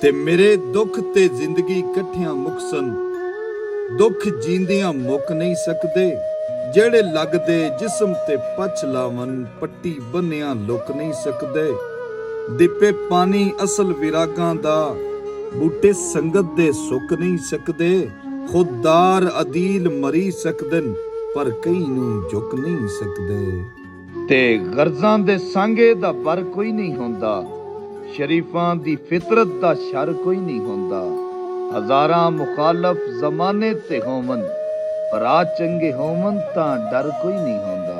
ਤੇ ਮੇਰੇ ਦੁੱਖ ਤੇ ਜ਼ਿੰਦਗੀ ਇਕੱਠਿਆਂ ਮੁਕਸਨ। ਦੁੱਖ ਜੀਂਦਿਆਂ ਮੁੱਕ ਨਹੀਂ ਸਕਦੇ, ਜਿਹੜੇ ਲੱਗਦੇ ਜਿਸਮ ਤੇ ਪਛ ਲਾਵਨ, ਪੱਟੀ ਬੰਨਿਆਂ ਲੁਕ ਨਹੀਂ ਸਕਦੇ। ਦੀਪੇ ਪਾਣੀ ਅਸਲ ਵਿਰਾਗਾਂ ਦਾ, ਬੂਟੇ ਸੰਗਤ ਦੇ ਸੁੱਕ ਨਹੀਂ ਸਕਦੇ। ਖੁਦਦਾਰ ਅਦੀਲ ਮਰੀ ਸਕਦਨ, ਪਰ ਕਈ ਨੂੰ ਝੁਕ ਨਹੀਂ ਸਕਦੇ। ਤੇ ਗਰਜ਼ਾਂ ਦੇ ਸਾਂਗੇ ਦਾ ਬਰ ਕੋਈ ਨਹੀਂ ਹੁੰਦਾ, ਸ਼ਰੀਫਾਂ ਦੀ ਫਿਤਰਤ ਦਾ ਸ਼ਰ ਕੋਈ ਨਹੀਂ ਹੁੰਦਾ। ਹਜ਼ਾਰਾਂ ਮੁਖਾਲਫ ਜ਼ਮਾਨੇ ਤੇ ਹੋਵਨ, ਭਰਾ ਚੰਗੇ ਹੋਵਨ ਤਾਂ ਡਰ ਕੋਈ ਨਹੀਂ ਹੁੰਦਾ।